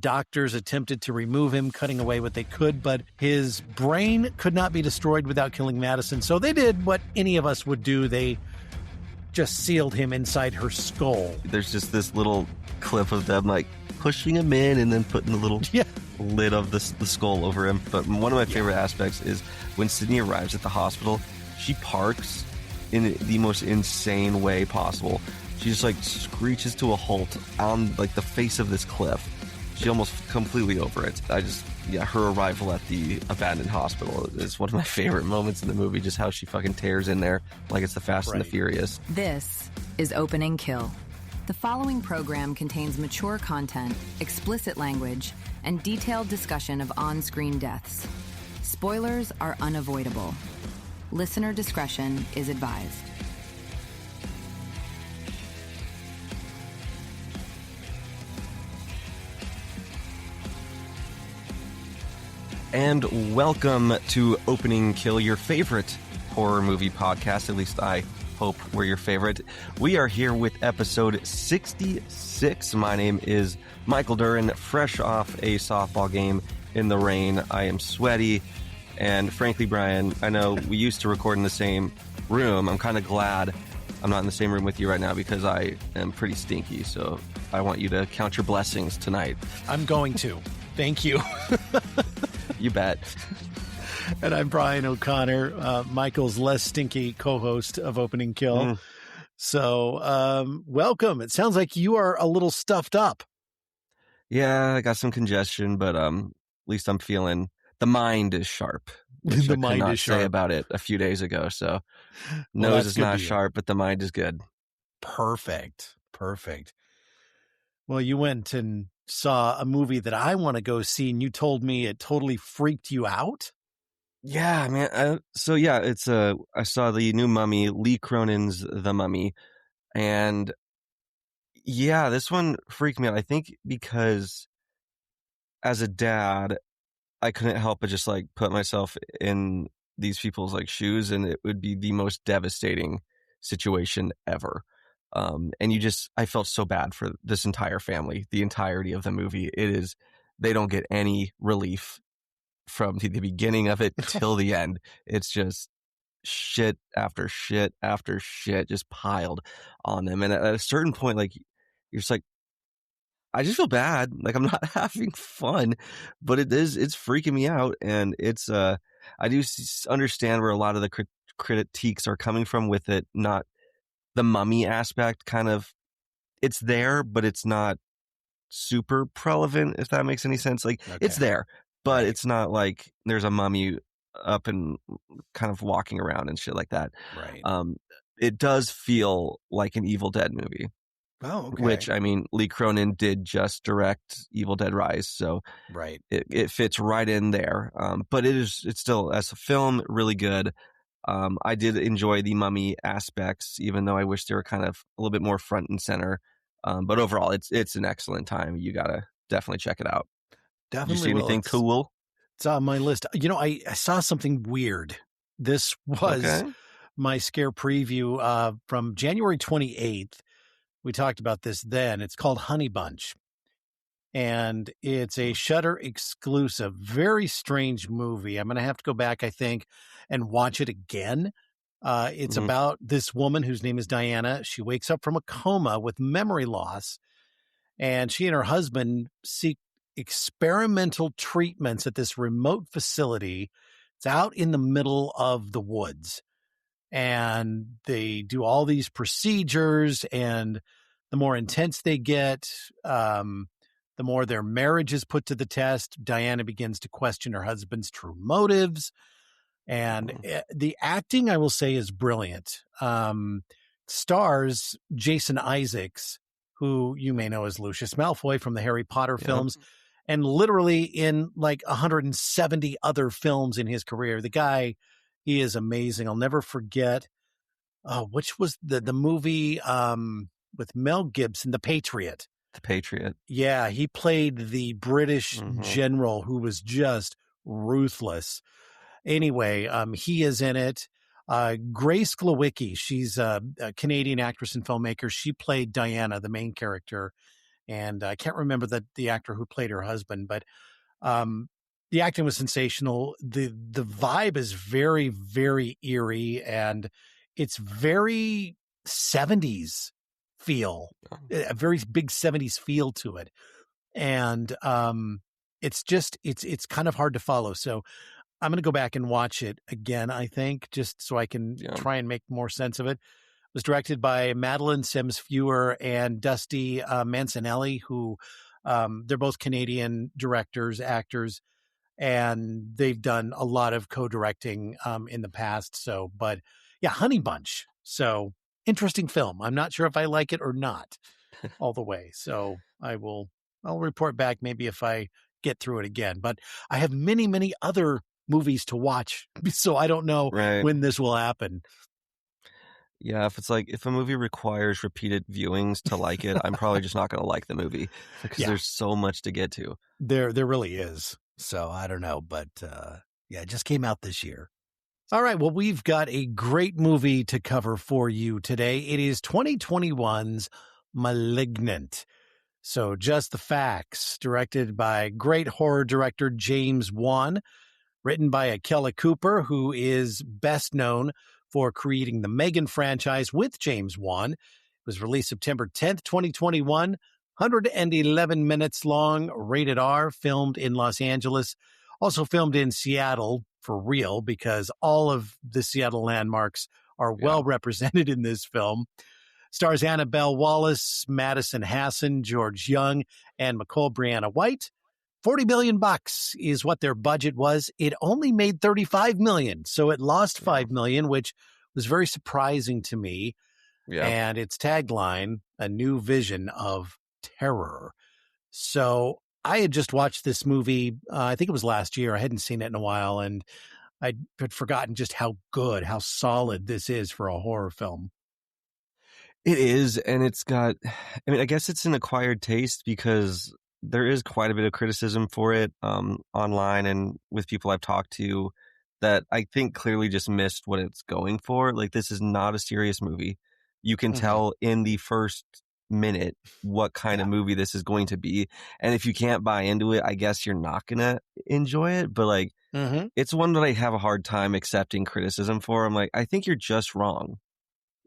doctors attempted to remove him, cutting away what they could, but his brain could not be destroyed without killing Madison. So they did what any of us would do. They just sealed him inside her skull. There's just this little clip of them like pushing him in and then putting the little lid of the skull over him. But one of my favorite aspects is when Sydney arrives at the hospital, she parks in the most insane way possible. She just like screeches to a halt on like the face of this cliff. She almost completely over it. Her arrival at the abandoned hospital is one of my favorite moments in the movie, just how she fucking tears in there like it's the Fast and the Furious. This is Opening Kill. The following program contains mature content, explicit language, and detailed discussion of on-screen deaths. Spoilers are unavoidable. Listener discretion is advised. And welcome to Opening Kill, your favorite horror movie podcast. At least I hope we're your favorite. We are here with episode 66. My name is Michael Duran, fresh off a softball game in the rain. I am sweaty. And frankly, Brian, I know we used to record in the same room. I'm kind of glad I'm not in the same room with you right now because I am pretty stinky. So I want you to count your blessings tonight. I'm going to. Thank you. You bet. And I'm Brian O'Connor, Michael's less stinky co-host of Opening Kill. So welcome. It sounds like you are a little stuffed up. Yeah, I got some congestion, but at least I'm feeling the mind is sharp. Which The mind I could not is sharp. say about it a few days ago. So nose is not sharp, but the mind is good. Perfect. Well, you went and saw a movie that I want to go see, and you told me it totally freaked you out. Yeah, man. It's I saw the new Mummy, Lee Cronin's The Mummy, and yeah, this one freaked me out. I think because as a dad, I couldn't help but just like put myself in these people's like shoes, and it would be the most devastating situation ever. I felt so bad for this entire family, the entirety of the movie. They don't get any relief from the beginning of it till the end. It's just shit after shit after shit just piled on them. And at a certain point, like, you're just like, I just feel bad. Like, I'm not having fun, but it's freaking me out. And I do understand where a lot of the critiques are coming from with it, not the mummy aspect kind of, it's there, but it's not super prevalent, if that makes any sense. Like, It's there, but it's not like there's a mummy up and kind of walking around and shit like that. Right. It does feel like an Evil Dead movie. Oh, okay. Which, I mean, Lee Cronin did just direct Evil Dead Rise, so right. It fits right in there. But it's still, as a film, really good. I did enjoy the mummy aspects, even though I wish they were kind of a little bit more front and center. But overall, it's an excellent time. You gotta definitely check it out. Definitely. Did you see anything cool? It's on my list. You know, I saw something weird. This was my scare preview from January 28th. We talked about this then. It's called Honey Bunch. And it's a Shudder exclusive, very strange movie. I'm going to have to go back, I think, and watch it again. It's about this woman whose name is Diana. She wakes up from a coma with memory loss, and she and her husband seek experimental treatments at this remote facility. It's out in the middle of the woods, and they do all these procedures, and the more intense they get, the more their marriage is put to the test. Diana begins to question her husband's true motives. And the acting, I will say, is brilliant. Stars Jason Isaacs, who you may know as Lucius Malfoy from the Harry Potter films, and literally in like 170 other films in his career. The guy, he is amazing. I'll never forget, which was the movie with Mel Gibson, The Patriot. The Patriot. Yeah, he played the British general who was just ruthless. Anyway, he is in it. Grace Glowicki, she's a Canadian actress and filmmaker. She played Diana, the main character. and I can't remember the actor who played her husband, but the acting was sensational. The vibe is very, very eerie, and it's very 70s feel, a very big 70s feel to it. And it's kind of hard to follow. So I'm going to go back and watch it again, I think, just so I can try and make more sense of it. It was directed by Madeline Sims-Fewer and Dusty Mancinelli, who they're both Canadian directors, actors, and they've done a lot of co-directing in the past. So, but yeah, Honey Bunch. So interesting film. I'm not sure if I like it or not all the way. So I'll report back maybe if I get through it again. But I have many, many other movies to watch, so I don't know when this will happen. Yeah, if a movie requires repeated viewings to like it, I'm probably just not going to like the movie because there's so much to get to. There really is. So I don't know, but it just came out this year. All right, well, we've got a great movie to cover for you today. It is 2021's Malignant. So just the facts, directed by great horror director James Wan, written by Akela Cooper, who is best known for creating the Megan franchise with James Wan. It was released September 10th, 2021, 111 minutes long, rated R, filmed in Los Angeles, also filmed in Seattle for real, because all of the Seattle landmarks are well represented in this film. Stars Annabelle Wallis, Madison Hassan, George Young, and Nicole Brianna White. $40 million is what their budget was. It only made $35 million, so it lost $5 million, which was very surprising to me. Yeah. And its tagline, a new vision of terror. So I had just watched this movie, I think it was last year. I hadn't seen it in a while, and I had forgotten just how good, how solid this is for a horror film. It is, and it's got, I guess it's an acquired taste because there is quite a bit of criticism for it online and with people I've talked to that I think clearly just missed what it's going for. Like, this is not a serious movie. You can tell in the first minute what kind of movie this is going to be. And if you can't buy into it, I guess you're not going to enjoy it. But it's one that I have a hard time accepting criticism for. I'm like, I think you're just wrong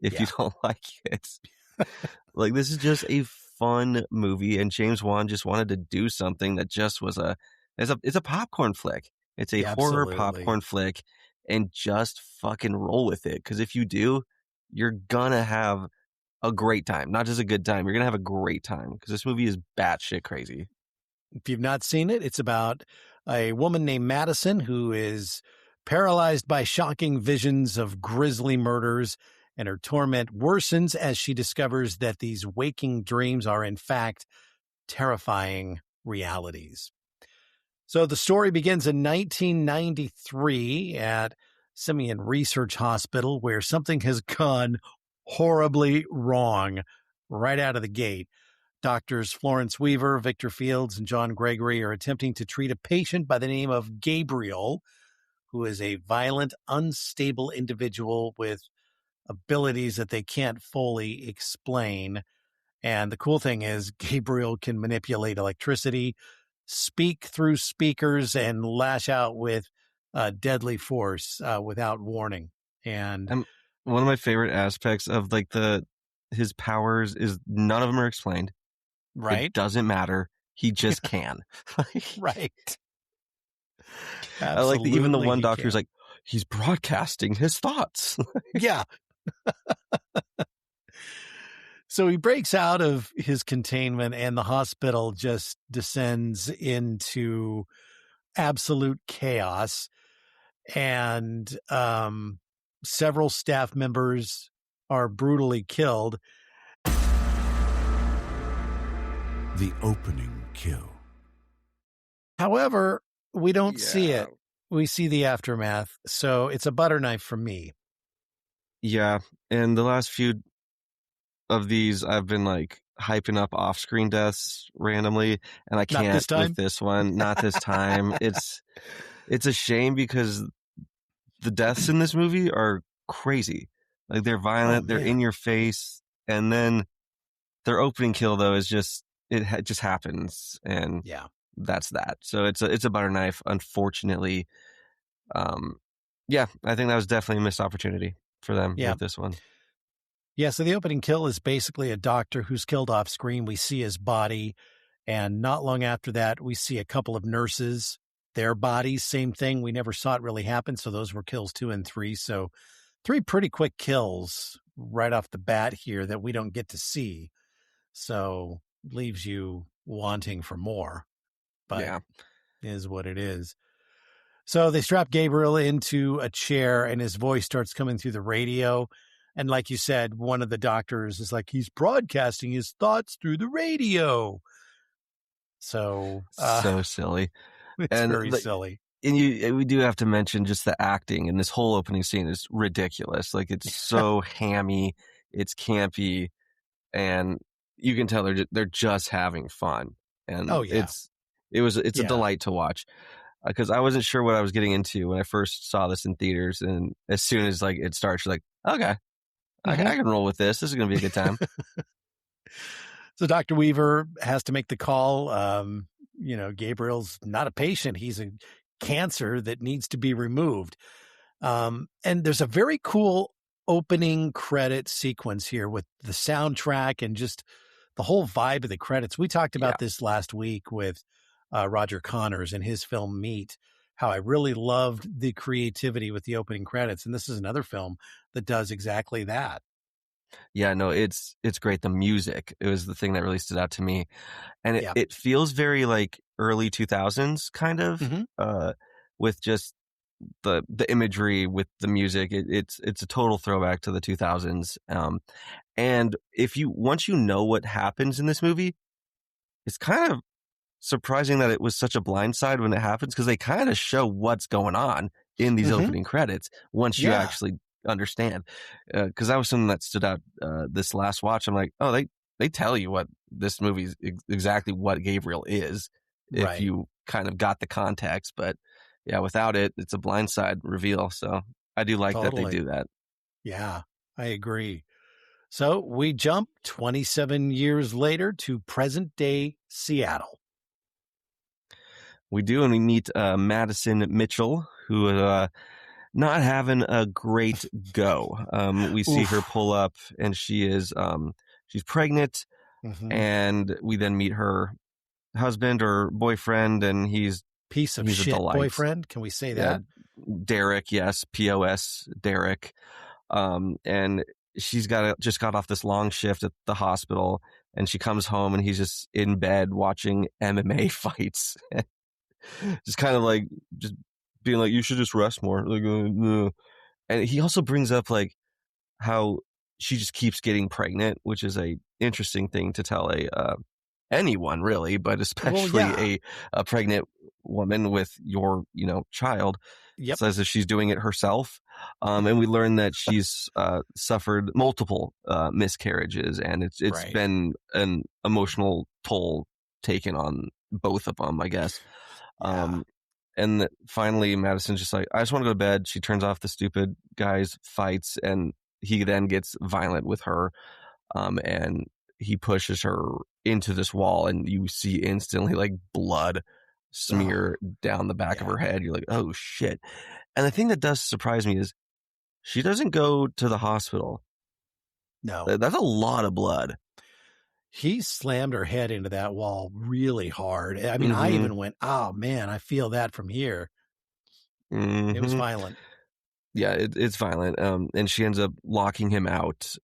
if you don't like it. Like, this is just a fun movie, and James Wan just wanted to do something that just was it's a popcorn flick. It's a horror popcorn flick, and just fucking roll with it. Because if you do, you're gonna have a great time. Not just a good time. You're gonna have a great time because this movie is batshit crazy. If you've not seen it, it's about a woman named Madison who is paralyzed by shocking visions of grisly murders, and her torment worsens as she discovers that these waking dreams are, in fact, terrifying realities. So the story begins in 1993 at Simeon Research Hospital, where something has gone horribly wrong right out of the gate. Doctors Florence Weaver, Victor Fields, and John Gregory are attempting to treat a patient by the name of Gabriel, who is a violent, unstable individual with abilities that they can't fully explain. And the cool thing is Gabriel can manipulate electricity, speak through speakers, and lash out with deadly force without warning. And one of my favorite aspects of his powers is none of them are explained. Right. It doesn't matter. He just can. Right. Absolutely, I like that even the one doctor's like, he's broadcasting his thoughts. Yeah. So he breaks out of his containment, and the hospital just descends into absolute chaos. And several staff members are brutally killed. The opening kill. However, we don't see it. We see the aftermath. So it's a butter knife for me. Yeah. And the last few of these, I've been hyping up off-screen deaths randomly, and I can't with this one. Not this time. It's a shame because the deaths in this movie are crazy. Like, they're violent, they're in your face, and then their opening kill though is just it just happens, and Yeah. that's that. So it's a butter knife, unfortunately. Yeah, I think that was definitely a missed opportunity for them Yeah. with this one. Yeah, so the opening kill is basically a doctor who's killed off screen. We see his body, and not long after that, we see a couple of nurses, their bodies, same thing. We never saw it really happen, so those were kills 2 and 3. So 3 pretty quick kills right off the bat here that we don't get to see. So leaves you wanting for more, but Yeah. is what it is. So they strap Gabriel into a chair and his voice starts coming through the radio. And like you said, one of the doctors is like, he's broadcasting his thoughts through the radio. So So silly. it's And very silly. And we do have to mention just the acting in this whole opening scene is ridiculous. Like, it's so hammy, it's campy, and you can tell they're just having fun. And Oh, yeah. it's Yeah. a delight to watch, because I wasn't sure what I was getting into when I first saw this in theaters. And as soon as like it starts, you're like, okay, I can roll with this. This is gonna be a good time. So Dr. Weaver has to make the call. Gabriel's not a patient. He's a cancer that needs to be removed. And there's a very cool opening credit sequence here with the soundtrack and just the whole vibe of the credits. We talked about this last week with Roger Connors and his film Meat, how I really loved the creativity with the opening credits. And this is another film that does exactly that. Yeah, no, it's great. The music, it was the thing that really stood out to me. And it feels very like early 2000s kind of, with just the imagery with the music. It's a total throwback to the 2000s. And once you know what happens in this movie, it's kind of surprising that it was such a blindside when it happens, because they kind of show what's going on in these opening credits once you actually understand. Because that was something that stood out this last watch. I'm like, oh, they tell you what this movie is, exactly what Gabriel is, if you kind of got the context. But yeah, without it, it's a blindside reveal. So I do like that they do that. Yeah, I agree. So we jump 27 years later to present day Seattle. We do, and we meet Madison Mitchell, who not having a great go. We see her pull up, and she's pregnant, and we then meet her husband or boyfriend, and he's piece of shit boyfriend. Can we say that? Derek, yes, POS, Derek. And she's just got off this long shift at the hospital, and she comes home, and he's just in bed watching MMA fights. Just kind of like just being like, you should just rest more. Like, no. And he also brings up like how she just keeps getting pregnant, which is a interesting thing to tell anyone really, but especially a pregnant woman with your child. Says that she's doing it herself. And we learn that she's suffered multiple miscarriages, and it's been an emotional toll taken on both of them, I guess. And finally Madison's just like, I just want to go to bed. She turns off the stupid guy's fights, and he then gets violent with her, and he pushes her into this wall, and you see instantly like blood smear down the back of her head. You're like, oh shit. And the thing that does surprise me is she doesn't go to the hospital. No, that's a lot of blood. He slammed her head into that wall really hard. I mean, I even went, oh man, I feel that from here. It was violent. Yeah, it's violent. And she ends up locking him out.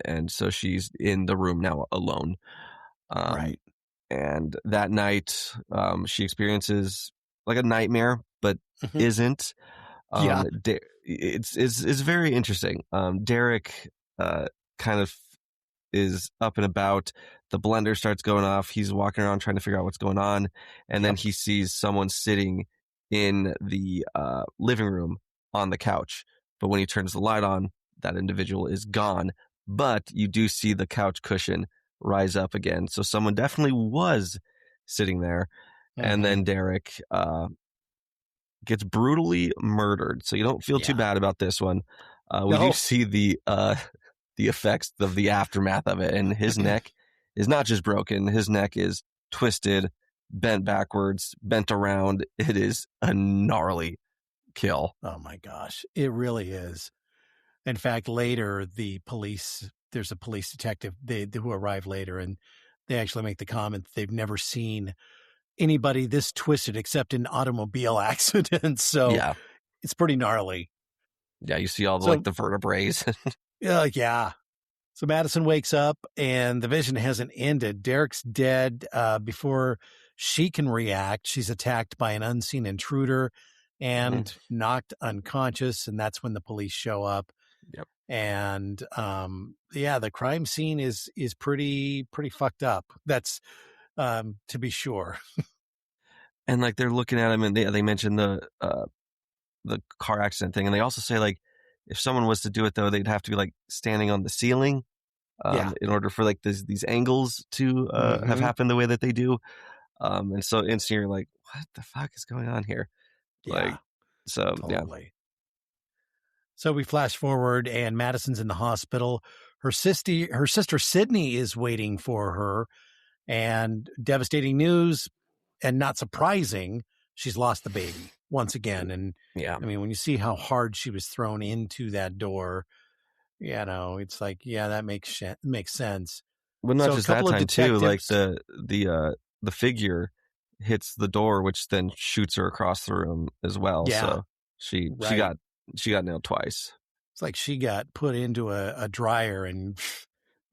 And so she's in the room now alone. And that night, she experiences like a nightmare, but isn't. It's very interesting. Derek kind of is up and about. The blender starts going off. He's walking around trying to figure out what's going on. And then he sees someone sitting in the living room on the couch. But when he turns the light on, that individual is gone. But you do see the couch cushion rise up again. So someone definitely was sitting there. And then Derek gets brutally murdered. So you don't feel too bad about this one. We do see the effects of the aftermath of it, and his neck is not just broken. His neck is twisted, bent backwards, bent around. It is a gnarly kill. Oh my gosh, it really is. In fact, later there's a police detective who arrive later, and they actually make the comment that they've never seen anybody this twisted except in automobile accidents. So Yeah. it's pretty gnarly. Yeah, you see all the vertebrae. Yeah. So Madison wakes up and the vision hasn't ended. Derek's dead before she can react. She's attacked by an unseen intruder and knocked unconscious. And that's when the police show up. Yep. And the crime scene is pretty fucked up. That's to be sure. And like they're looking at him, and they mention the car accident thing, and they also say like if someone was to do it though, they'd have to be like standing on the ceiling in order for like these angles to have happened the way that they do. And so instantly you're like, what the fuck is going on here? Yeah, like, so totally. Yeah. So we flash forward, and Madison's in the hospital. Her sister Sydney is waiting for her, and devastating news, and not surprising, she's lost the baby once again. And yeah, I mean, when you see how hard she was thrown into that door, it's like, yeah, that makes sense. Well, not just that time too. Like the figure hits the door, which then shoots her across the room as well. Yeah. So she got nailed twice. It's like she got put into a dryer and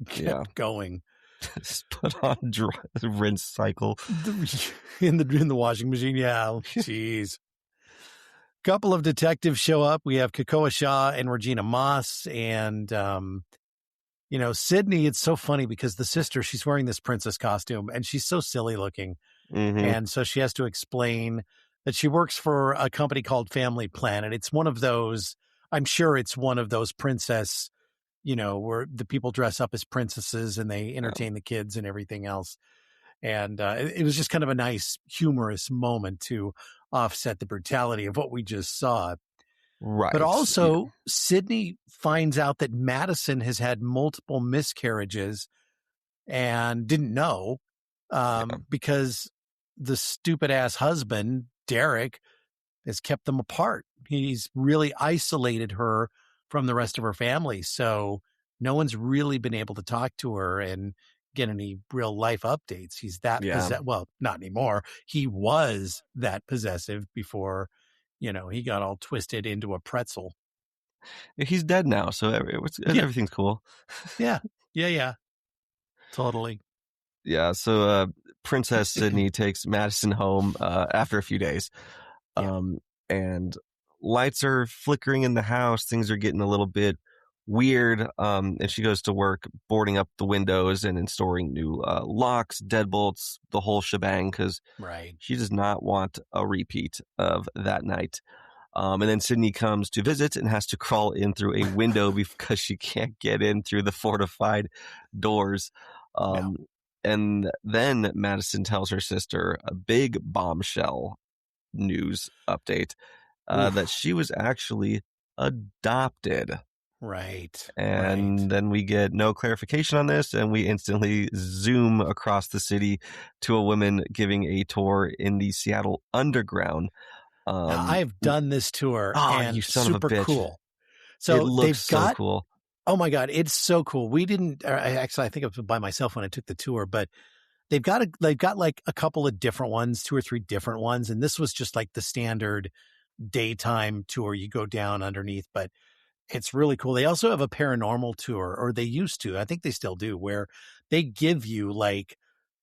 kept going. Just put on rinse cycle in the washing machine. Yeah, jeez. Couple of detectives show up. We have Kakoa Shaw and Regina Moss, and Sydney. It's so funny because the sister, she's wearing this princess costume, and she's so silly looking, and so she has to explain that she works for a company called Family Planet. It's one of those. I'm sure it's one of those princess, where the people dress up as princesses and they entertain the kids and everything else. And it was just kind of a nice, humorous moment to offset the brutality of what we just saw. Right. But also, Sydney finds out that Madison has had multiple miscarriages and didn't know because the stupid-ass husband, Derek, has kept them apart. He's really isolated her from the rest of her family. So no one's really been able to talk to her and get any real life updates. He's that well, not anymore. He was that possessive before, he got all twisted into a pretzel. He's dead now, so everything's cool. Yeah. Totally. Yeah, so Princess Sydney takes Madison home after a few days. And lights are flickering in the house. Things are getting a little bit weird. And she goes to work boarding up the windows and installing new locks, deadbolts, the whole shebang, because she does not want a repeat of that night. And then Sydney comes to visit and has to crawl in through a window because she can't get in through the fortified doors. And then Madison tells her sister a big bombshell news update that she was actually adopted. Right. And then we get no clarification on this, and we instantly zoom across the city to a woman giving a tour in the Seattle Underground. Now, I have done this tour, and you son super of a bitch. Cool. So it looks so cool. Oh my God, it's so cool. We didn't actually. I think I was by myself when I took the tour, but they've got like a couple of different ones, 2 or 3 different ones, and this was just like the standard daytime tour. You go down underneath, but it's really cool. They also have a paranormal tour, or they used to. I think they still do, where they give you like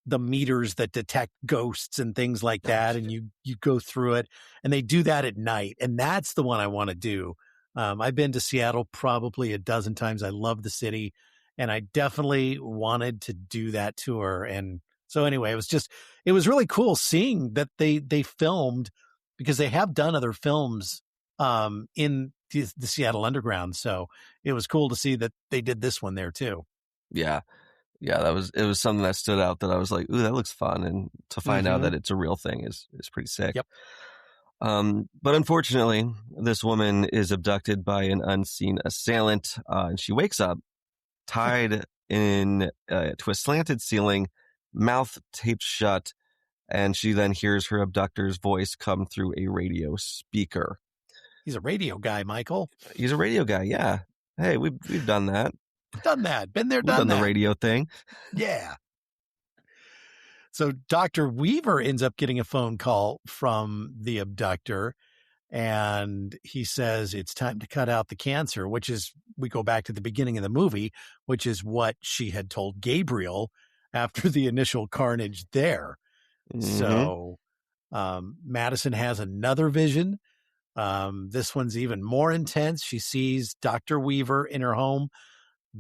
the meters that detect ghosts and things like that, and you go through it, and they do that at night, and that's the one I want to do. I've been to Seattle probably a dozen times. I love the city, and I definitely wanted to do that tour. And so anyway, it was really cool seeing that they filmed, because they have done other films in the Seattle Underground. So it was cool to see that they did this one there too. Yeah. Yeah, it was something that stood out that I was like, ooh, that looks fun. And to find out that it's a real thing is pretty sick. Yep. But unfortunately, this woman is abducted by an unseen assailant, and she wakes up tied to a slanted ceiling, mouth taped shut, and she then hears her abductor's voice come through a radio speaker. He's a radio guy, Michael. He's a radio guy, yeah. Hey, we've done that. Done that. Been there, We've done the radio thing. Yeah. So Dr. Weaver ends up getting a phone call from the abductor, and he says it's time to cut out the cancer, which is, we go back to the beginning of the movie, which is what she had told Gabriel after the initial carnage there. Mm-hmm. So Madison has another vision. This one's even more intense. She sees Dr. Weaver in her home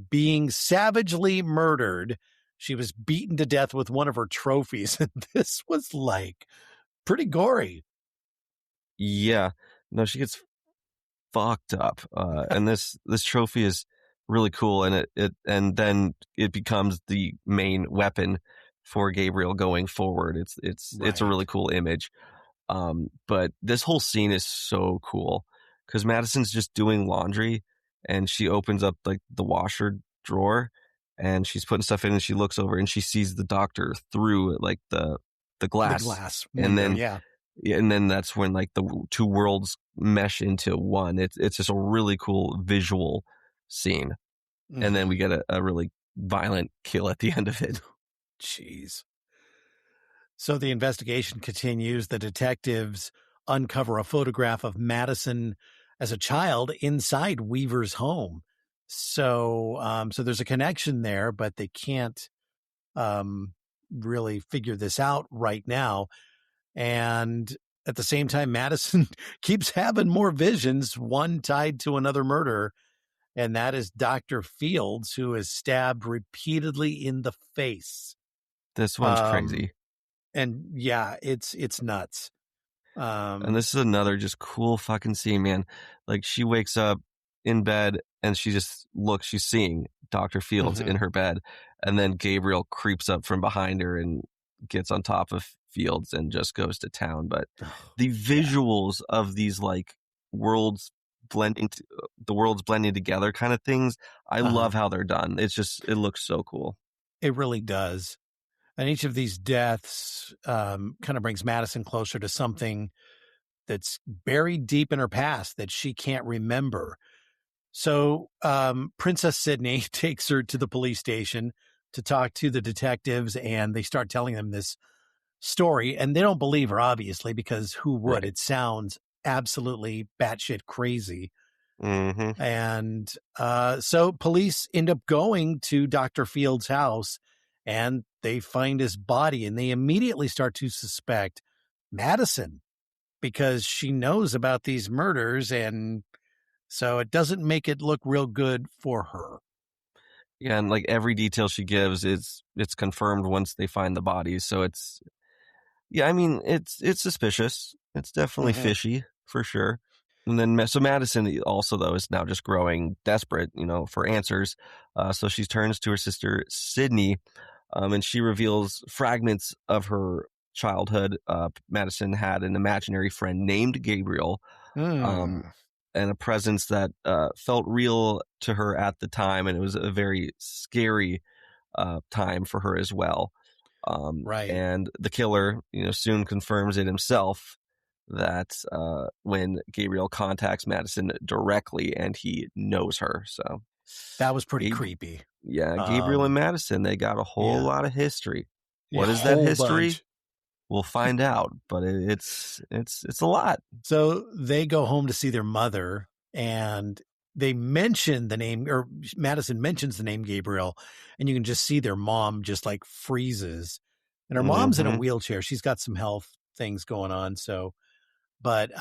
being savagely murdered. She was beaten to death with one of her trophies. And this was like pretty gory. Yeah. No, she gets fucked up. And this trophy is really cool. And and then it becomes the main weapon for Gabriel going forward. It's a really cool image. But this whole scene is so cool because Madison's just doing laundry and she opens up like the washer drawer and she's putting stuff in and she looks over and she sees the doctor through like the glass. The glass window, and then yeah. And then that's when like the two worlds mesh into one. It's just a really cool visual scene. Mm-hmm. And then we get a really violent kill at the end of it. Jeez. So the investigation continues. The detectives uncover a photograph of Madison as a child inside Weaver's home. So there's a connection there, but they can't really figure this out right now. And at the same time, Madison keeps having more visions, one tied to another murder, and that is Dr. Fields, who is stabbed repeatedly in the face. This one's crazy. And yeah, it's nuts. And this is another just cool fucking scene, man. Like she wakes up in bed and she just looks, she's seeing Dr. Fields in her bed. And then Gabriel creeps up from behind her and gets on top of Fields and just goes to town. But the visuals of these like worlds blending together kind of things, I love how they're done. It looks so cool. It really does. And each of these deaths kind of brings Madison closer to something that's buried deep in her past that she can't remember. So Princess Sydney takes her to the police station to talk to the detectives, and they start telling them this story. And they don't believe her, obviously, because who would? Right. It sounds absolutely batshit crazy. Mm-hmm. And so police end up going to Dr. Fields' house, and they find his body, and they immediately start to suspect Madison because she knows about these murders, and so it doesn't make it look real good for her. Yeah, and like every detail she gives it's confirmed once they find the bodies. So it's suspicious. It's definitely fishy for sure. And then so Madison also though is now just growing desperate, for answers. So she turns to her sister Sydney, and she reveals fragments of her childhood. Madison had an imaginary friend named Gabriel. And a presence that felt real to her at the time, and it was a very scary time for her as well. Right. And the killer, soon confirms it himself that when Gabriel contacts Madison directly, and he knows her. So that was pretty creepy. Yeah, Gabriel and Madison, they got a whole lot of history. What is that history? Bunch. We'll find out, but it's a lot. So they go home to see their mother, and they mention the name, or Madison mentions the name Gabriel, and you can just see their mom just like freezes. And her mom's in a wheelchair. She's got some health things going on. So, but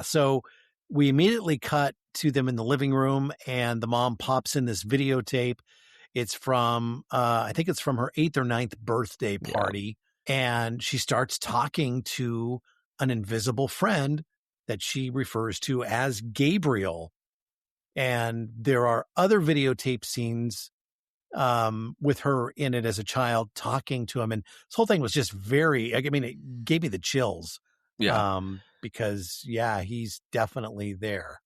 so we immediately cut to them in the living room, and the mom pops in this videotape. It's from, I think it's from her 8th or 9th birthday party. Yeah. And she starts talking to an invisible friend that she refers to as Gabriel. And there are other videotape scenes with her in it as a child talking to him. And this whole thing was just it gave me the chills. Yeah. Because, he's definitely there.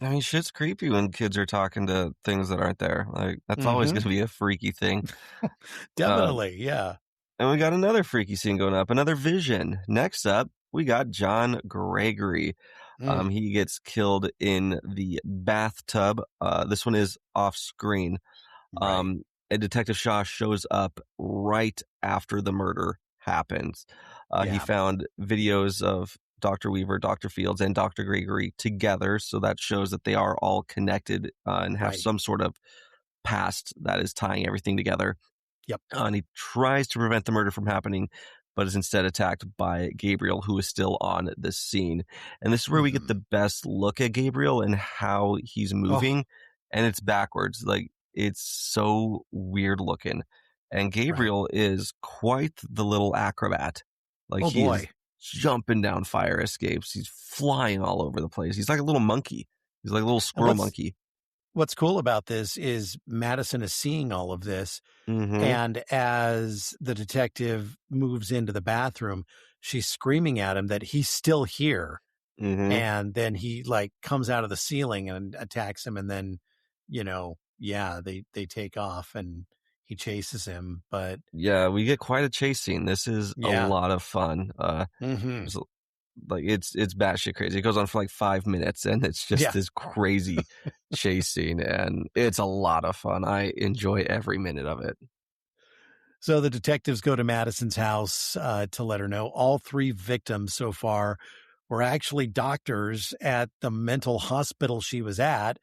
I mean, shit's creepy when kids are talking to things that aren't there. Like, that's always Mm-hmm. going to be a freaky thing. Uh, Definitely, yeah. and we got another freaky scene going up, another vision. Next up, we got John Gregory. Mm, He gets killed in the bathtub. This one is off screen. right, And Detective Shaw shows up right after the murder happens. He yeah, found videos of Dr. Weaver, Dr. Fields, and Dr. Gregory together, so that shows that they are all connected and have right. some sort of past that is tying everything together. Yep. And he tries to prevent the murder from happening, but is instead attacked by Gabriel, who is still on the scene. And this is where we get Mm-hmm. the best look at Gabriel and how he's Oh, moving. And it's backwards. Like, it's so weird looking. And right. Gabriel is quite the little acrobat. Like, Oh he is boy. jumping down fire escapes. He's flying all over the place. He's like a little monkey. He's like a little And squirrel monkey. what's cool about this is Madison is seeing all of this. Mm-hmm. And as the detective moves into the bathroom, she's screaming at him that he's still here. Mm-hmm. And then he like comes out of the ceiling and attacks him. And then, yeah, they take off and he chases him. But Yeah, we get quite a chase scene. This is a yeah. lot of fun. Mm-hmm. There's like it's batshit crazy. It goes on for like 5 minutes, and it's just Yeah. this crazy chase scene, and it's a lot of fun. I enjoy every minute of it. So the detectives go to Madison's house to let her know all three victims so far were actually doctors at the mental hospital she was at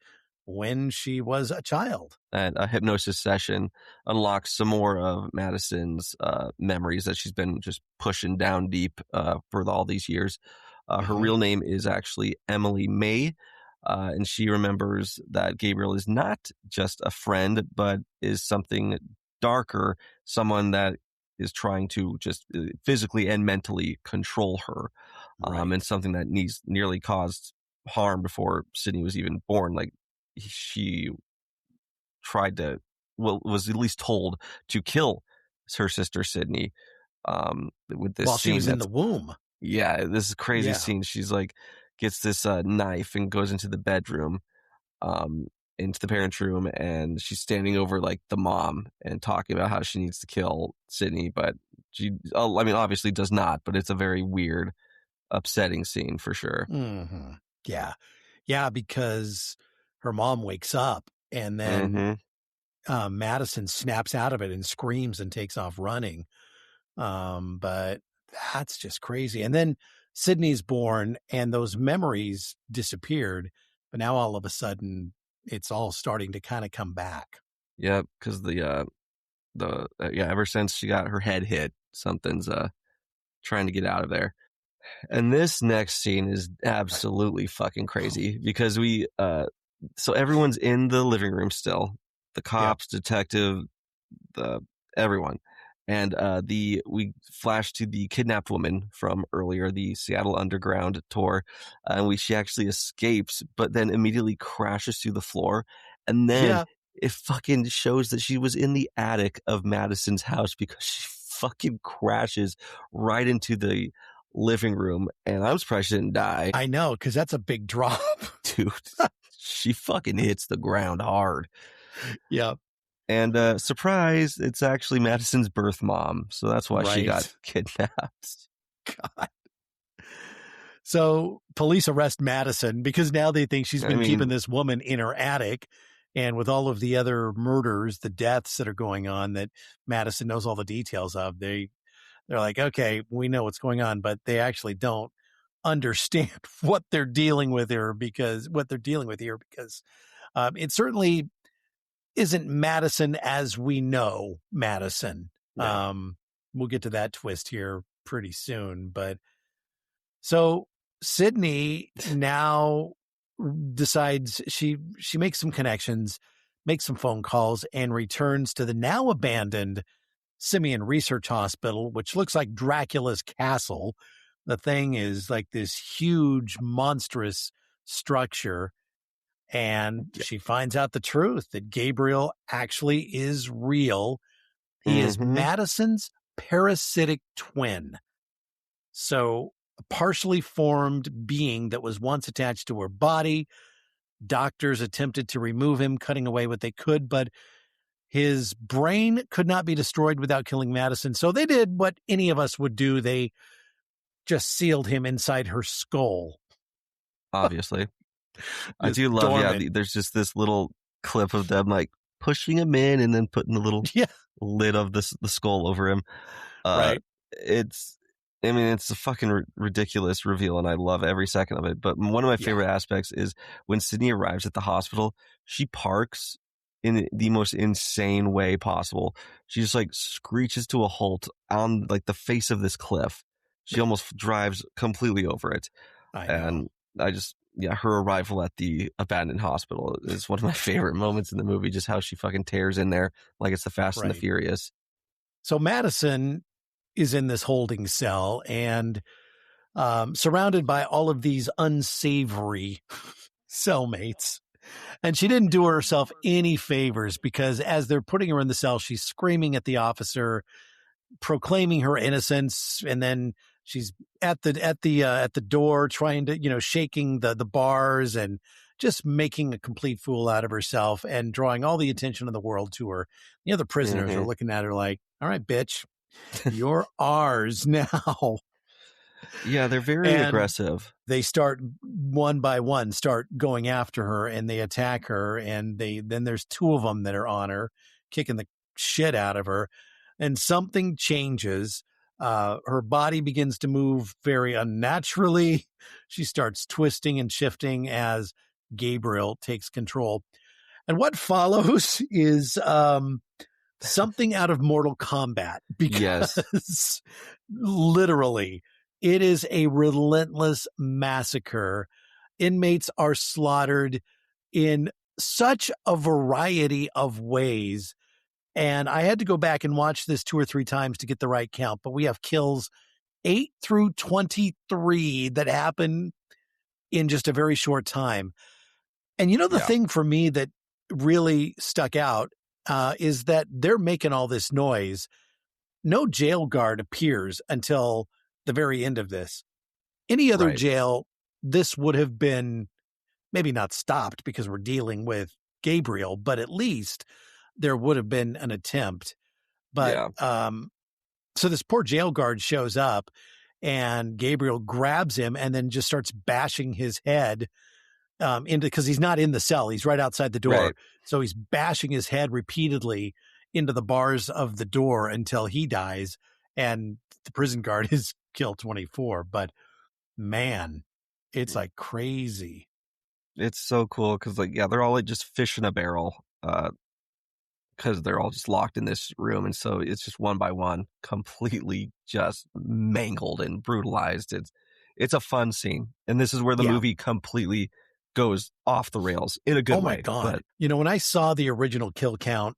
when she was a child. And a hypnosis session unlocks some more of Madison's memories that she's been just pushing down deep for all these years. Her Mm-hmm. real name is actually Emily May, and she remembers that Gabriel is not just a friend, but is something darker, someone that is trying to just physically and mentally control her, and Right. something that nearly caused harm before Sydney was even born. Like, she tried to, well, was at least told to kill her sister Sydney with this While she scene was in that's, the womb. yeah, this is crazy Yeah. scene. She's like, gets this knife and goes into the bedroom, um, into the parents' room, and she's standing over like the mom and talking about how she needs to kill Sydney, but she, I mean, obviously does not, but it's a very weird, upsetting scene for sure. Mm-hmm. Yeah. Yeah, because her mom wakes up and then Mm-hmm. Madison snaps out of it and screams and takes off running. But that's just crazy. And then Sydney's born and those memories disappeared. But now all of a sudden it's all starting to kind of come back. Yeah, because yeah, ever since she got her head hit, something's trying to get out of there. And this next scene is absolutely fucking crazy because so everyone's in the living room still, the Yep. cops, detective, the everyone, and we flash to the kidnapped woman from earlier, the Seattle Underground tour, and she actually escapes, but then immediately crashes through the floor, and then Yeah. it fucking shows that she was in the attic of Madison's house because she fucking crashes right into the living room, and I'm surprised she didn't die. I know, because that's a big drop. Dude, she fucking hits the ground hard. Yep. And surprise, it's actually Madison's birth mom, so that's why she got Right. kidnapped. God. So police arrest Madison because now they think she's I been keeping mean, this woman in her attic. And with all of the other murders, the deaths that are going on that Madison knows all the details of, they're like, okay, we know what's going on, but they actually don't understand what they're dealing with here because it certainly isn't Madison as we know Madison. no. We'll get to that twist here pretty soon, but so Sydney now decides she makes some connections, makes some phone calls, and returns to the now abandoned Simeon Research Hospital, which looks like Dracula's castle. The thing is like this huge, monstrous structure. And Yeah. she finds out the truth that Gabriel actually is real. He is Mm-hmm. Madison's parasitic twin. So a partially formed being that was once attached to her body Doctors attempted to remove him, cutting away what they could, but his brain could not be destroyed without killing Madison. So they did what any of us would do. They just sealed him inside her skull. Obviously. I do love, there's just this little clip of them like pushing him in and then putting the little lid of the skull over him. Right. It's a fucking ridiculous reveal, and I love every second of it. But one of my favorite aspects is when Sydney arrives at the hospital, she parks in the most insane way possible. She just like screeches to a halt on like the face of this cliff. She almost drives completely over it. And I just, her arrival at the abandoned hospital is one of my favorite moments in the movie, just how she fucking tears in there like it's the Fast and the Furious. So Madison is in this holding cell and surrounded by all of these unsavory cellmates. And she didn't do herself any favors because as they're putting her in the cell, she's screaming at the officer, proclaiming her innocence, and then she's at the door trying to, shaking the bars and just making a complete fool out of herself and drawing all the attention of the world to her. The other prisoners are looking at her like, all right, bitch, you're ours now. Yeah, they're very aggressive. They start one by one, start going after her, and they attack her. And then there's two of them that are on her, kicking the shit out of her. And something changes. Her body begins to move very unnaturally. She starts twisting and shifting as Gabriel takes control. And what follows is something out of Mortal Kombat, because literally it is a relentless massacre. Inmates are slaughtered in such a variety of ways. And I had to go back and watch this 2 or 3 times to get the right count, but we have kills 8 through 23 that happen in just a very short time. And the thing for me that really stuck out is that they're making all this noise. No jail guard appears until the very end of this. Any other jail, this would have been maybe not stopped because we're dealing with Gabriel, but at least there would have been an attempt. But so this poor jail guard shows up and Gabriel grabs him and then just starts bashing his head because he's not in the cell. He's right outside the door. Right. So he's bashing his head repeatedly into the bars of the door until he dies. And the prison guard is kill 24. But man, it's like crazy. It's so cool because they're all like just fish in a barrel. Because they're all just locked in this room. And so it's just one by one, completely just mangled and brutalized. It's a fun scene. And this is where the movie completely goes off the rails in a good way. Oh my God. But, when I saw the original kill count,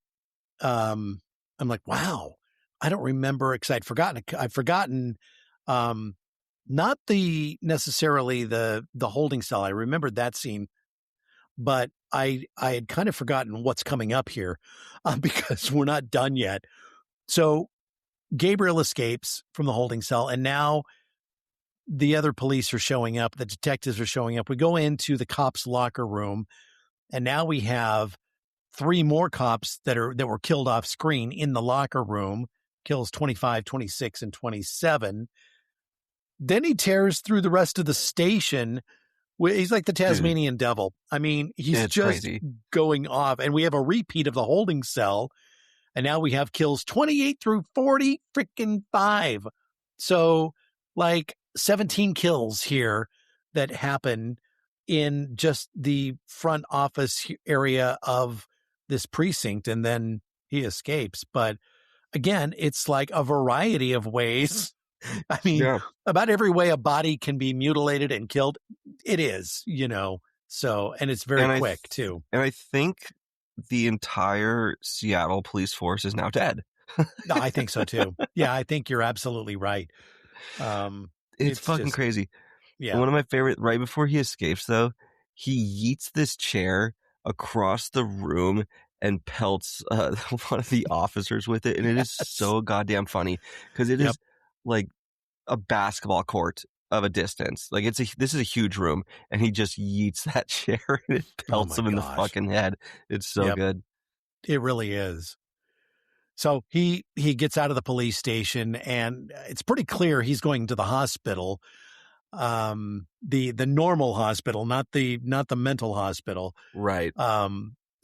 I'm like, wow, I don't remember because I'd forgotten not necessarily the holding cell. I remembered that scene, but I had kind of forgotten what's coming up here because we're not done yet. So Gabriel escapes from the holding cell, and now the other police are showing up. The detectives are showing up. We go into the cops' locker room, and now we have 3 more cops that were killed off screen in the locker room. Kills 25, 26, and 27. Then he tears through the rest of the station. He's like the Tasmanian devil. I mean, he's just crazy. Going off. And we have a repeat of the holding cell. And now we have kills 28 through 40 freaking 5. So 17 kills here that happen in just the front office area of this precinct. And then he escapes. But again, it's like a variety of ways. I mean, about every way a body can be mutilated and killed, it is, so, and it's very quick too. And I think the entire Seattle police force is now dead. No, I think so too. Yeah, I think you're absolutely right. It's fucking crazy. Yeah. One of my favorite, right before he escapes though, he yeets this chair across the room and pelts one of the officers with it. And it is so goddamn funny because it is like a basketball court of a distance. Like this is a huge room, and he just yeets that chair and it pelts him in the fucking head. It's so good. It really is. So he gets out of the police station, and it's pretty clear he's going to the hospital, the normal hospital, not the mental hospital. Right.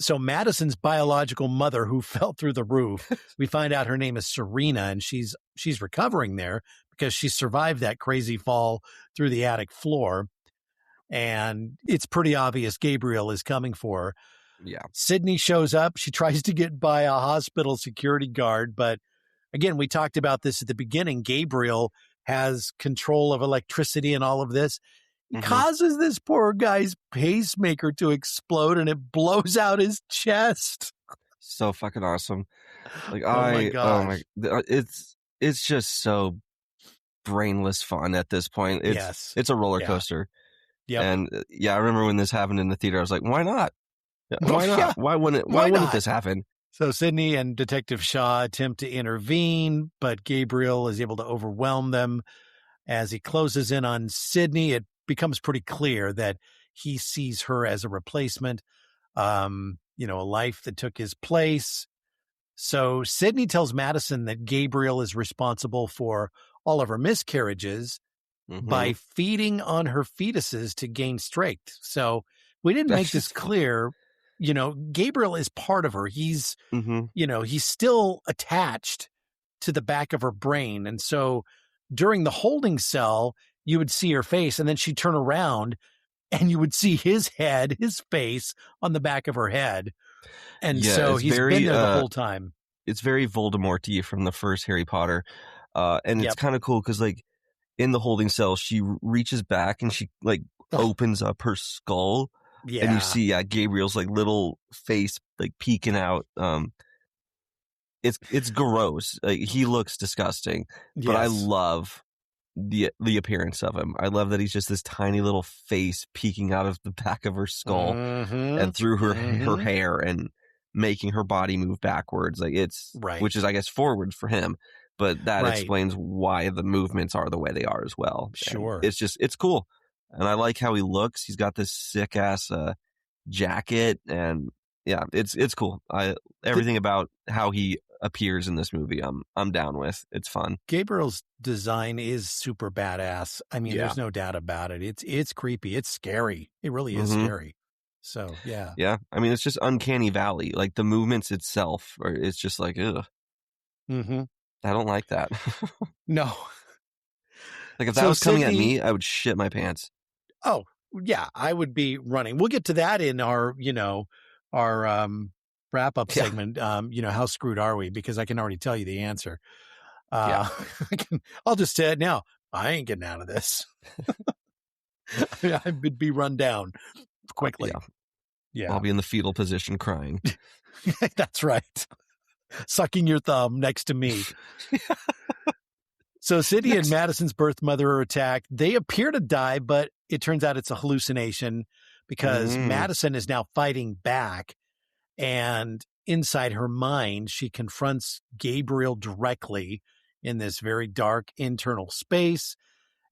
So Madison's biological mother, who fell through the roof, we find out her name is Serena, and she's recovering there because she survived that crazy fall through the attic floor. And it's pretty obvious Gabriel is coming for her. Yeah. Sydney shows up. She tries to get by a hospital security guard. But again, we talked about this at the beginning. Gabriel has control of electricity and all of this. He causes this poor guy's pacemaker to explode, and it blows out his chest. So fucking awesome. Like, my gosh. It's just so brainless fun at this point. It's a roller coaster. Yeah. And I remember when this happened in the theater, I was like, why not? Why not? Yeah. Why wouldn't this happen? So Sydney and Detective Shaw attempt to intervene, but Gabriel is able to overwhelm them. As he closes in on Sydney, it becomes pretty clear that he sees her as a replacement, a life that took his place. So Sydney tells Madison that Gabriel is responsible for all of her miscarriages by feeding on her fetuses to gain strength. So we didn't make this clear. Gabriel is part of her. He's, he's still attached to the back of her brain. And so during the holding cell, you would see her face, and then she'd turn around and you would see his face on the back of her head. And so he's been there the whole time. It's very Voldemort-y from the first Harry Potter. And it's kind of cool because, like, in the holding cell, she reaches back and she, like, opens up her skull. Yeah. And you see Gabriel's, like, little face, like, peeking out. It's gross. Like, he looks disgusting. But I love the appearance of him. I love that he's just this tiny little face peeking out of the back of her skull and through her hair and making her body move backwards. Like, which is, I guess, forwards for him. But that explains why the movements are the way they are as well. Sure. And it's cool. And I like how he looks. He's got this sick ass jacket, and it's cool. Everything about how he appears in this movie, I'm down with. It's fun. Gabriel's design is super badass. I mean, there's no doubt about it. It's creepy. It's scary. It really is scary. So yeah. I mean, it's just uncanny valley. Like, the movements itself, or it's just like, ugh. I don't like that. No. Like, if that was coming at me, I would shit my pants. Oh, yeah, I would be running. We'll get to that in our wrap-up segment. How screwed are we? Because I can already tell you the answer. I'll just say it now. I ain't getting out of this. I would be run down quickly. Yeah. I'll be in the fetal position crying. That's right. Sucking your thumb next to me. So Sydney and Madison's birth mother are attacked. They appear to die, but it turns out it's a hallucination because Madison is now fighting back. And inside her mind, she confronts Gabriel directly in this very dark internal space.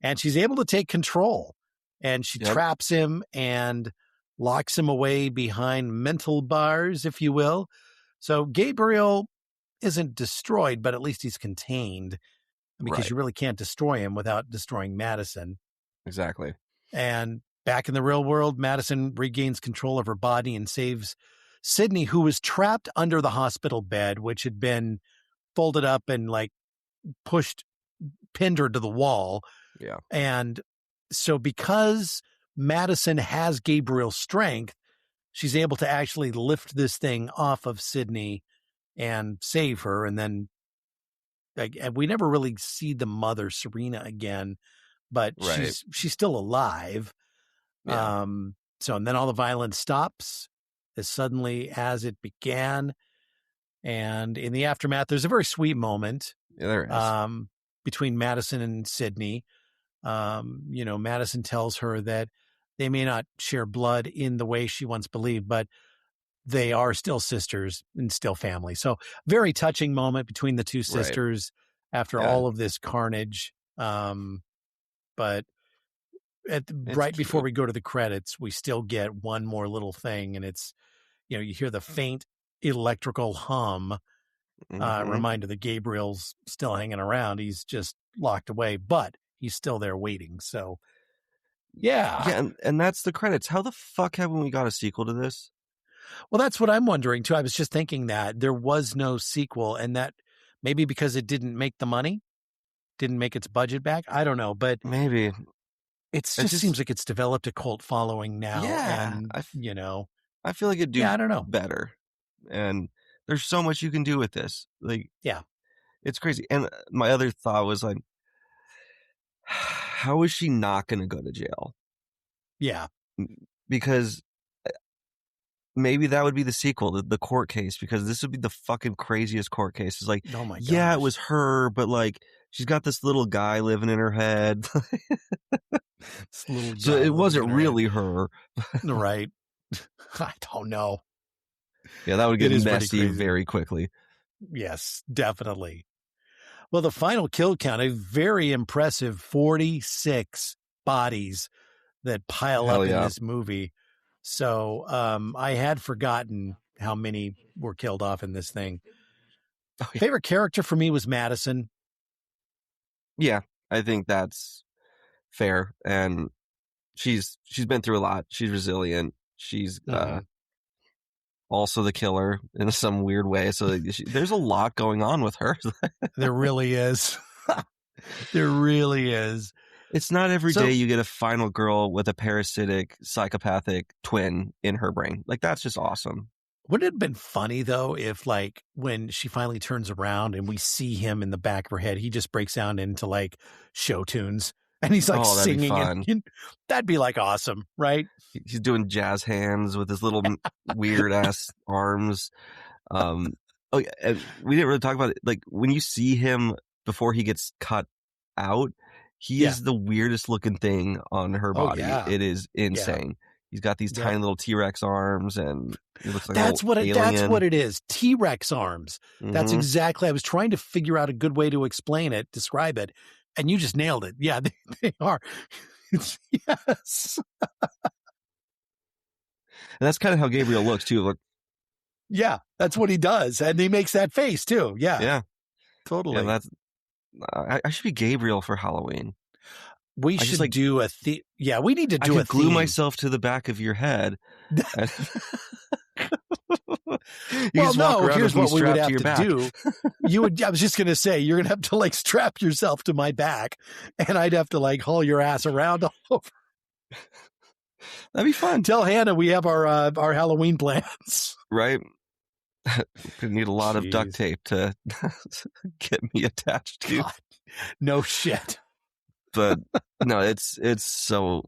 And she's able to take control. And she traps him and locks him away behind mental bars, if you will. So Gabriel isn't destroyed, but at least he's contained, because you really can't destroy him without destroying Madison. Exactly. And back in the real world, Madison regains control of her body and saves Sydney, who was trapped under the hospital bed, which had been folded up and, like, pinned her to the wall. Yeah. And so because Madison has Gabriel's strength, she's able to actually lift this thing off of Sydney and save her. And then, like, we never really see the mother, Serena, again, but she's still alive. Yeah. And then all the violence stops as suddenly as it began. And in the aftermath, there's a very sweet moment there is. Between Madison and Sydney. Madison tells her that they may not share blood in the way she once believed, but they are still sisters and still family. So very touching moment between the two sisters after all of this carnage. But right before we go to the credits, we still get one more little thing, and it's, you hear the faint electrical hum, reminder that Gabriel's still hanging around. He's just locked away, but he's still there waiting. So, yeah. Yeah, and that's the credits. How the fuck haven't we got a sequel to this? Well, that's what I'm wondering, too. I was just thinking that there was no sequel, and that maybe because it didn't make the money, didn't make its budget back. I don't know, but maybe. It just seems like it's developed a cult following now. Yeah. And, I feel like it'd do I don't know. better. And there's so much you can do with this. Like, yeah, it's crazy. And my other thought was like, how is she not going to go to jail? Yeah. Because maybe that would be the sequel, the court case, because this would be the fucking craziest court case. It's like, oh my gosh. Yeah, it was her, but like, she's got this little guy living in her head. So it wasn't really her. Right. I don't know. Yeah, that would get messy very quickly. Yes, definitely. Well, the final kill count, a very impressive 46 bodies that pile up in this movie. So I had forgotten how many were killed off in this thing. Oh, yeah. Favorite character for me was Madison. Yeah, I think that's fair. And she's been through a lot. She's resilient. She's also the killer in some weird way. So there's a lot going on with her. There really is. There really is. It's not every day you get a final girl with a parasitic, psychopathic twin in her brain. Like, that's just awesome. Wouldn't it have been funny, though, if, like, when she finally turns around and we see him in the back of her head, he just breaks down into, like, show tunes and he's, like, singing. That'd be, like, awesome, right? He's doing jazz hands with his little weird-ass arms. We didn't really talk about it. Like, when you see him before he gets cut out, he is the weirdest looking thing on her body. It is insane. He's got these tiny little T-Rex arms, and he looks like that's what it is. T-Rex arms. Mm-hmm. That's exactly. I was trying to figure out a good way to describe it, and you just nailed it. Yeah, they are. Yes. And that's kind of how Gabriel looks too. Look. Yeah, that's what he does, and he makes that face too. Yeah, totally. Yeah, I should be Gabriel for Halloween. We should do we need to do a glue myself to the back of your head. Well, no, here's what we would have to do. I was just going to say, you're going to have to like strap yourself to my back, and I'd have to like haul your ass around all over. That'd be fun. Tell Hannah we have our Halloween plans. Right. Could need a lot of duct tape to get me attached to. God, no shit. But no, it's so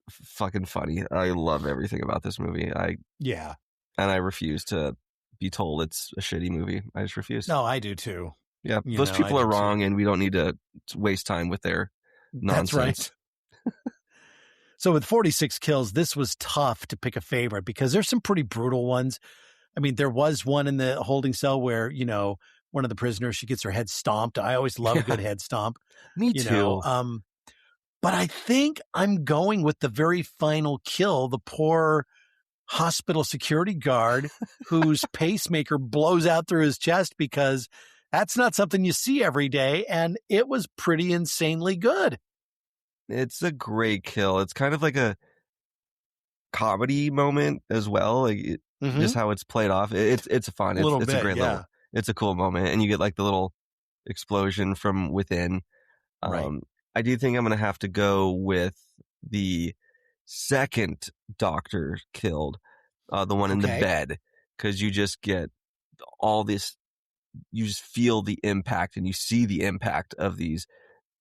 fucking funny. I love everything about this movie. And I refuse to be told it's a shitty movie. I just refuse. No, I do too. Yeah, those people are wrong, and we don't need to waste time with their nonsense. That's right. So with 46 kills, this was tough to pick a favorite because there's some pretty brutal ones. I mean, there was one in the holding cell where, one of the prisoners, she gets her head stomped. I always love a good head stomp. Me too. But I think I'm going with the very final kill, the poor hospital security guard whose pacemaker blows out through his chest, because that's not something you see every day. And it was pretty insanely good. It's a great kill. It's kind of like a comedy moment as well. Like just how it's played off. It's fun. It's a great little, it's a cool moment. And you get like the little explosion from within. Right. I do think I'm going to have to go with the second doctor killed, the one in the bed, because you just get all this, you just feel the impact and you see the impact of these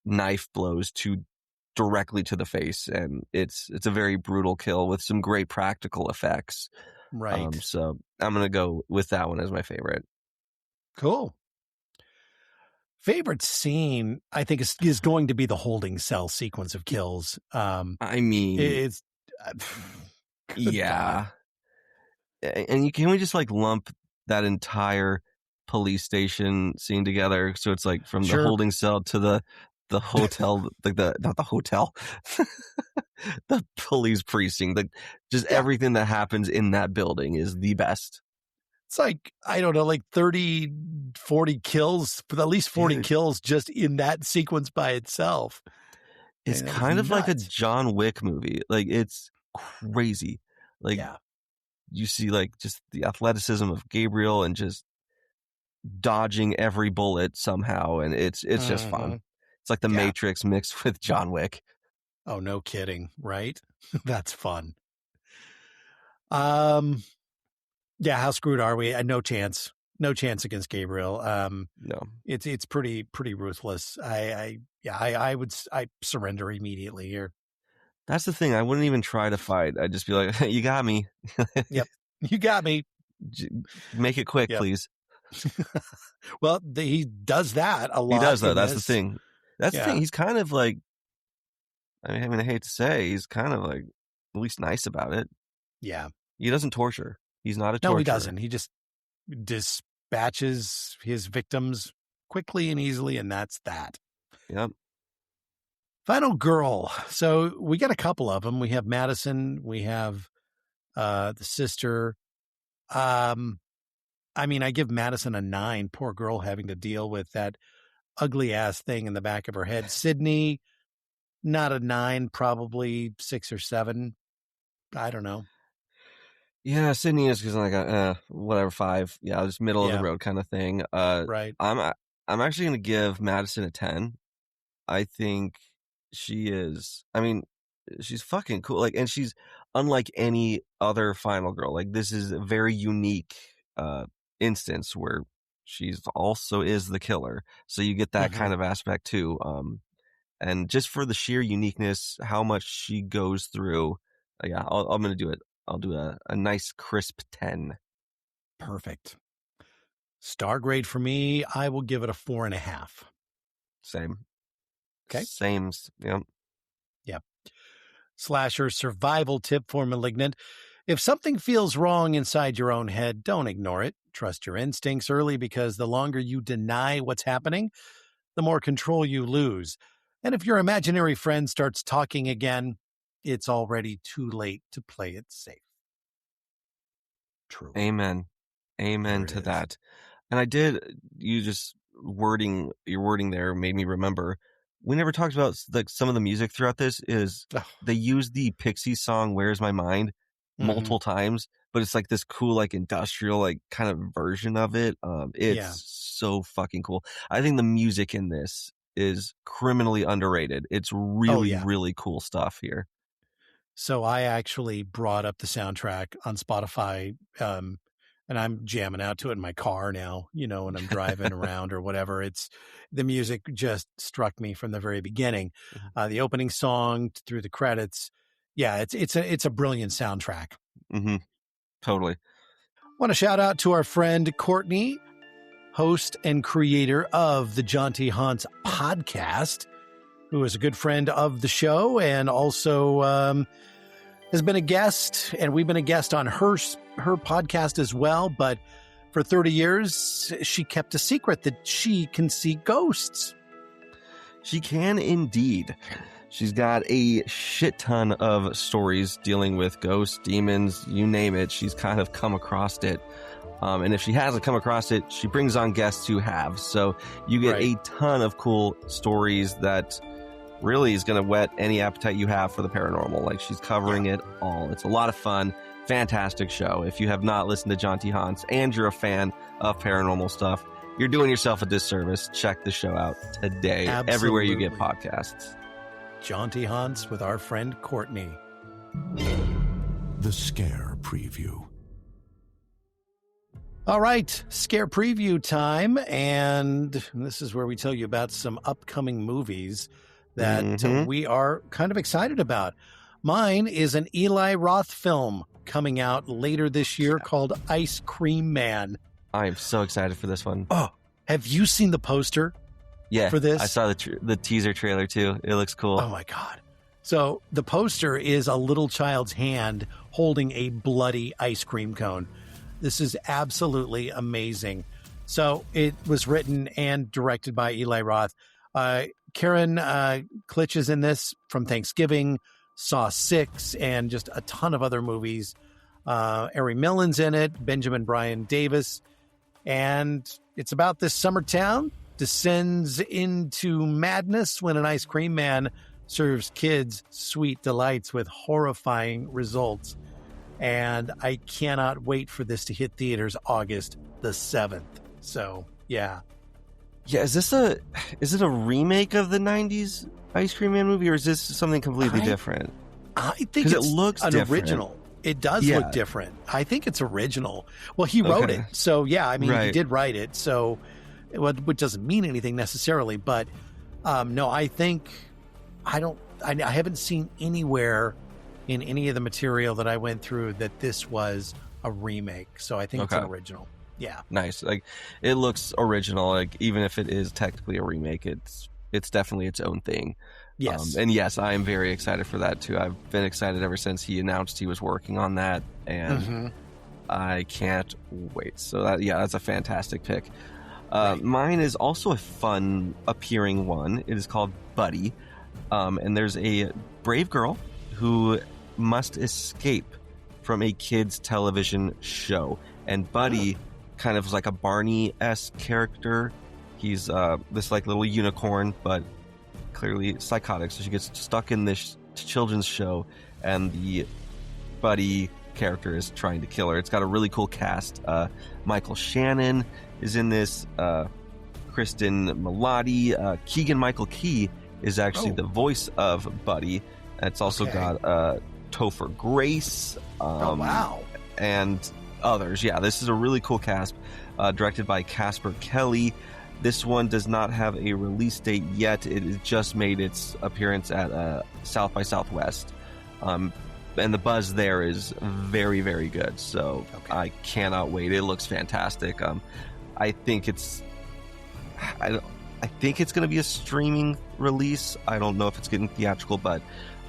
knife blows directly to the face. And it's a very brutal kill with some great practical effects. Right. So I'm going to go with that one as my favorite. Cool. Favorite scene, I think, is going to be the holding cell sequence of kills. I mean, it's yeah. And can we just like lump that entire police station together? So it's like from the holding cell to the hotel, like not the hotel, the police precinct, just everything that happens in that building is the best. It's like, I don't know, like 30, 40 kills, at least 40 kills just in that sequence by itself. It's kind of like a John Wick movie. Like, it's crazy. Like, you see, like, just the athleticism of Gabriel and just dodging every bullet somehow. And it's just fun. It's like the Matrix mixed with John Wick. Oh, no kidding. Right? That's fun. Yeah, how screwed are we? No chance. No chance against Gabriel. No, it's pretty ruthless. I surrender immediately here. That's the thing. I wouldn't even try to fight. I'd just be like, "You got me." Yep, you got me. Make it quick, please. Well, he does that a lot. He does that. That's the thing. That's the thing. He's kind of like, I mean, I hate to say, he's kind of like at least nice about it. Yeah, he doesn't torture. He's not a torturer. No, he doesn't. He just dispatches his victims quickly and easily, and that's that. Yep. Final girl. So we got a couple of them. We have Madison. We have the sister. I mean, I give Madison a 9. Poor girl having to deal with that ugly ass thing in the back of her head. Sydney, not a 9, probably 6 or 7. I don't know. Yeah, Sydney is just like whatever, 5. Yeah, just middle of the road kind of thing. Right. I'm actually going to give Madison a 10. I think she is. I mean, she's fucking cool. Like, and she's unlike any other final girl. Like, this is a very unique instance where she's also is the killer. So you get that kind of aspect too. And just for the sheer uniqueness, how much she goes through. Yeah, I'm going to do it. I'll do a nice crisp 10. Perfect. Star grade for me, I will give it a 4.5. Same. Okay. Same. Yep. Yep. Slasher survival tip for Malignant. If something feels wrong inside your own head, don't ignore it. Trust your instincts early, because the longer you deny what's happening, the more control you lose. And if your imaginary friend starts talking again, it's already too late to play it safe. True. Amen to that. And your wording there made me remember, we never talked about like some of the music throughout this is they use the Pixies song Where's My Mind multiple times, but it's like this cool, like industrial, like kind of version of it. It's so fucking cool. I think the music in this is criminally underrated. It's really, really cool stuff here. So I actually brought up the soundtrack on Spotify, and I'm jamming out to it in my car now, when I'm driving around or whatever. The music just struck me from the very beginning. The opening song through the credits. Yeah, it's a brilliant soundtrack. Mm-hmm. Totally. Want to shout out to our friend Courtney, host and creator of the Jaunty Haunts podcast, who is a good friend of the show and also has been a guest, and we've been a guest on her podcast as well. But for 30 years, she kept a secret that she can see ghosts. She can indeed. She's got a shit ton of stories dealing with ghosts, demons, you name it. She's kind of come across it. And if she hasn't come across it, she brings on guests who have. So you get a ton of cool stories that really is going to whet any appetite you have for the paranormal. Like, she's covering it all. It's a lot of fun. Fantastic show. If you have not listened to Jaunty Haunts and you're a fan of paranormal stuff, you're doing yourself a disservice. Check the show out today. Absolutely. Everywhere you get podcasts. Jaunty Haunts with our friend Courtney. The Scare Preview. All right, Scare Preview time. And this is where we tell you about some upcoming movies that we are kind of excited about. Mine is an Eli Roth film coming out later this year called Ice Cream Man. I am so excited for this one. Oh, have you seen the poster for this? I saw the teaser trailer too. It looks cool. Oh my God. So the poster is a little child's hand holding a bloody ice cream cone. This is absolutely amazing. So it was written and directed by Eli Roth. Karen Klitsch is in this from Thanksgiving, Saw 6, and just a ton of other movies. Ari Millen's in it, Benjamin Brian Davis, and it's about this summer town descends into madness when an ice cream man serves kids sweet delights with horrifying results. And I cannot wait for this to hit theaters August the 7th. So, yeah. Yeah, is it a remake of the 90s Ice Cream Man movie, or is this something completely different? I think it's it looks an different. original. It does look different. I think it's original. Well, he wrote it. So, yeah, I mean, he did write it. So, which doesn't mean anything necessarily. But, no, I think I haven't seen anywhere in any of the material that I went through that this was a remake. So I think it's an original. Yeah. Nice. Like, it looks original. Like, even if it is technically a remake, it's definitely its own thing. Yes. And yes, I am very excited for that too. I've been excited ever since he announced he was working on that, and I can't wait. So that's a fantastic pick. Mine is also a fun appearing one. It is called Buddy. And there's a brave girl who must escape from a kids' television show. And Buddy kind of is like a Barney-esque character. He's this like little unicorn, but clearly psychotic. So she gets stuck in this children's show, and the Buddy character is trying to kill her. It's got a really cool cast. Michael Shannon is in this. Kristen Milotti. Keegan-Michael Key is actually the voice of Buddy. It's also got Topher Grace. And others. Yeah, this is a really cool cast. Directed by Casper Kelly. This one does not have a release date yet. It has just made its appearance at South by Southwest. And the buzz there is very, very good. So I cannot wait. It looks fantastic. I think it's going to be a streaming release. I don't know if it's getting theatrical, but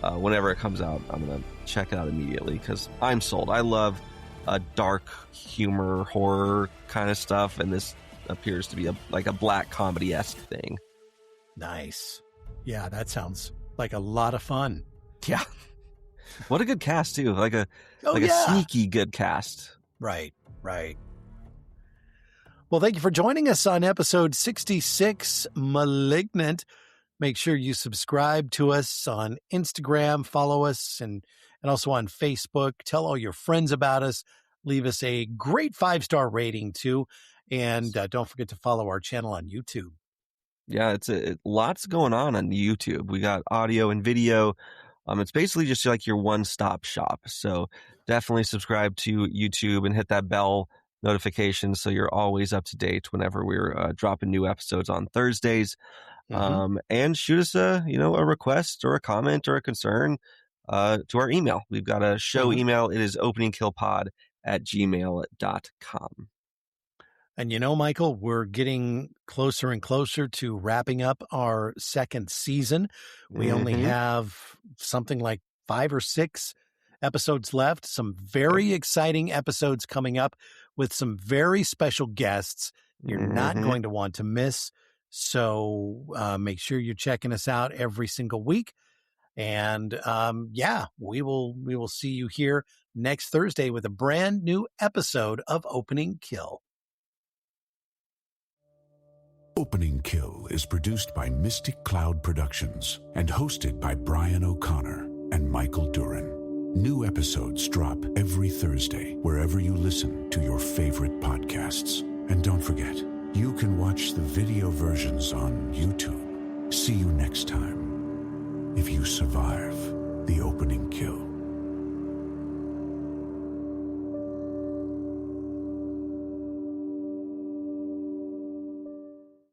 whenever it comes out, I'm going to check it out immediately because I'm sold. I love dark humor, horror kind of stuff, and this appears to be like a black comedy-esque thing. Nice. Yeah, that sounds like a lot of fun. Yeah. What a good cast, too. Like a sneaky good cast. Right. Well, thank you for joining us on episode 66, Malignant. Make sure you subscribe to us on Instagram, follow us, and also on Facebook. Tell all your friends about us. Leave us a great 5-star rating, too. And don't forget to follow our channel on YouTube. Yeah, it's lots going on YouTube. We got audio and video. It's basically just like your one-stop shop. So definitely subscribe to YouTube and hit that bell notification so you're always up to date whenever we're dropping new episodes on Thursdays. And shoot us a request or a comment or a concern to our email. We've got a show email. It is openingkillpod@gmail.com. And Michael, we're getting closer and closer to wrapping up our second season. We only have something like 5 or 6 episodes left. Some very exciting episodes coming up with some very special guests you're not going to want to miss. So make sure you're checking us out every single week. And we will see you here next Thursday with a brand new episode of Opening Kill. Opening Kill is produced by Mystic Cloud Productions and hosted by Brian O'Connor and Michael Duran. New episodes drop every Thursday wherever you listen to your favorite podcasts. And don't forget, you can watch the video versions on YouTube. See you next time. If you survive the opening